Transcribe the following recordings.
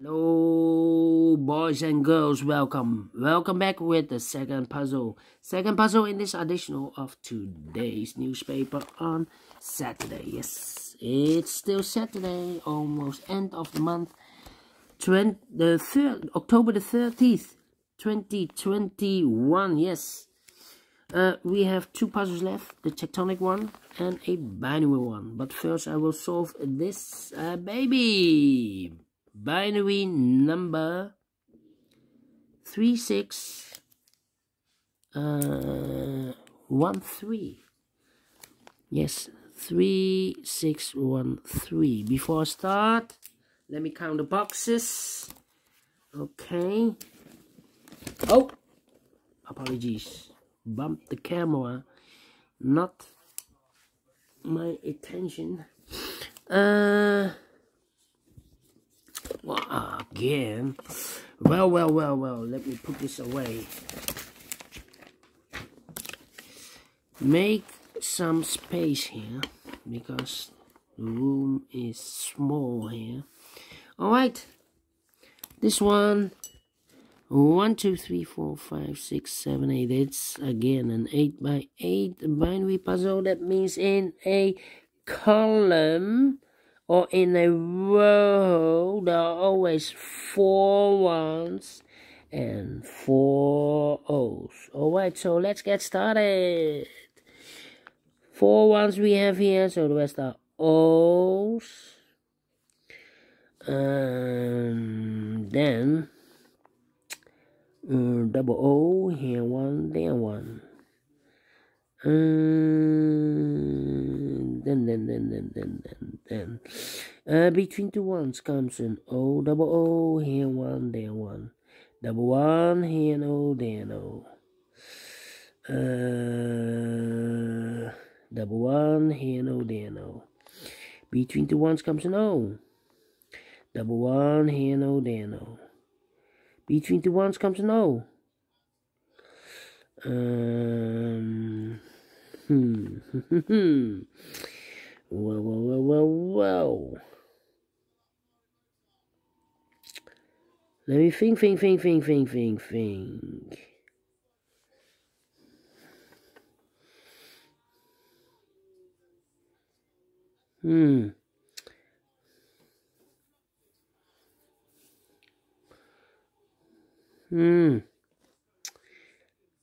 Hello boys and girls, welcome back with the second puzzle in this edition of today's newspaper on Saturday. Yes, it's still Saturday, almost end of the month, October the 30th 2021. Yes, we have two puzzles left, the tectonic one and a binary one, but first I will solve this baby. Binary number 3613. Yes, 3613. Before I start, let me count the boxes. Okay. Oh, apologies. Bumped the camera. Not my attention. Again. Well, let me put this away. Make some space here because the room is small here. Alright, this one, 1 2 3 4 5 6 7 8. It's again an 8x8 binary puzzle. That means in a column or in a row, there are always 4 ones and 4 O's. Alright, so let's get started. 4 ones we have here, so the rest are O's. Then double O, here one, there one. Then between two ones comes an O, double O, here one, there one. Double one, here an O, there an O. Double one, here an O, there an O. Between two ones comes an O. Double one, here an O, there an O. Between two ones comes an O. Well. Let me think.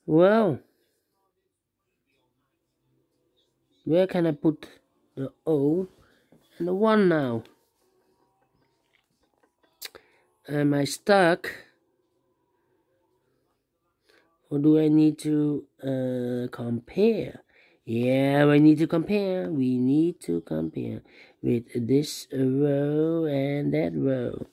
Well, where can I put the O and the 1 now? Am I stuck? Or do I need to compare? Yeah, we need to compare. We need to compare with this row and that row.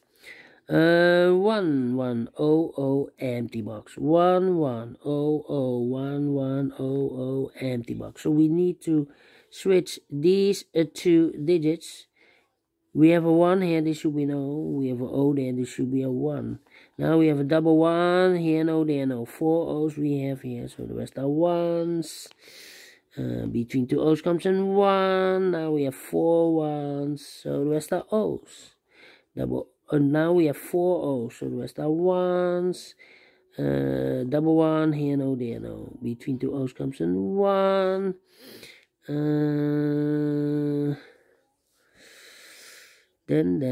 1 1 0 0 empty box. 1 1 0 0 1 1 0 0 empty box. So we need to switch these two digits. We have a 1 here, this should be an O. We have an O there, this should be a 1. Now we have a double 1 here, no, there, no. 4 O's we have here, so the rest are 1s. Between two O's comes in 1. Now we have 4 1s, so the rest are O's. Now we have 4 O's, so the rest are 1s. Double 1 here, no, there, no. Between two O's comes in 1. Then.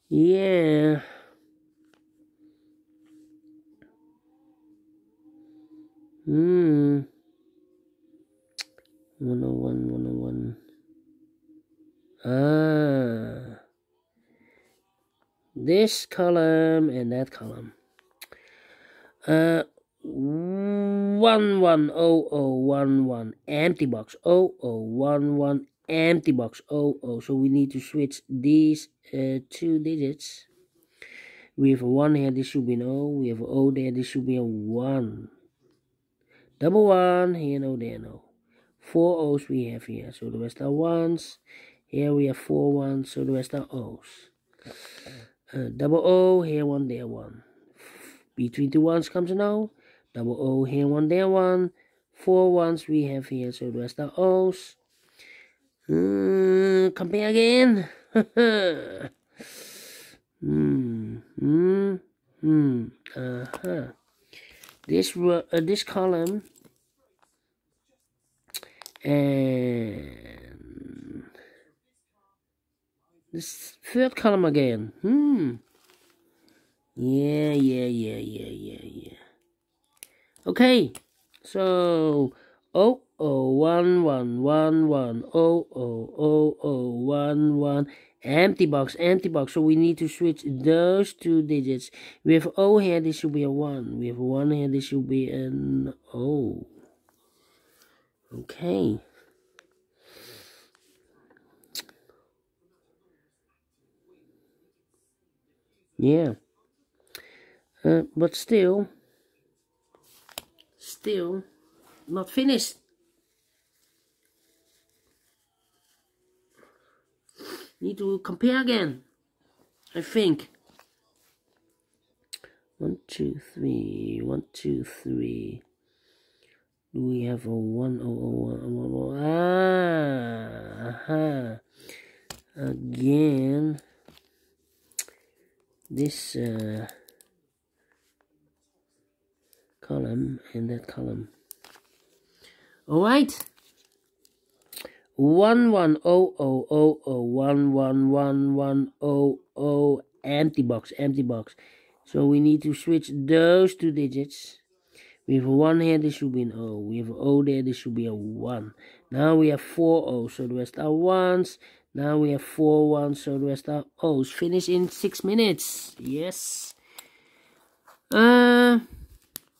Yeah. One oh one. This column and that column. 1 1 0 0 1 1 empty box 0 0 1 1 empty box 0 0. So we need to switch these two digits. We have a 1 here, this should be an O. We have an O there, this should be a 1. Double 1 here, no, there, no. 4 O's we have here, so the rest are 1s. Here we have 4 1s, so the rest are O's. Double O here, 1 there, 1. Between two 1s comes an O. Double O here, 1 there, 1. 4 1s we have here, so the rest are O's. compare again. This column and this third column again. Yeah. Okay, so 00111000011 empty box. So we need to switch those two digits. With O here, this should be a 1. With 1 here, this should be an O. Okay. Yeah. But still not finished. Need to compare again, I think. 1, 2, 3. 1, 2, 3. Do we have a 1, again, this column and that column. All right. 110000111100 empty box. So we need to switch those two digits. With 1 here, this should be an O. With O there, this should be a 1. Now we have 4 O's, so the rest are 1s. Now we have 4 1s, so the rest are O's. Finish in 6 minutes. Yes.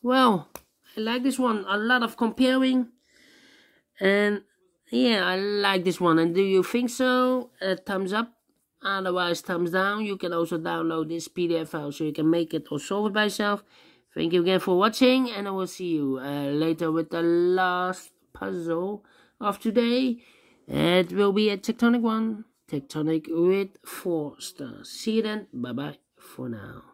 Well, I like this one. A lot of comparing. And yeah, I like this one. And do you think so? Thumbs up. Otherwise, thumbs down. You can also download this PDF file so you can make it or solve it by yourself. Thank you again for watching, and I will see you later with the last puzzle of today. It will be a tectonic one. Tectonic with 4 stars. See you then. Bye-bye for now.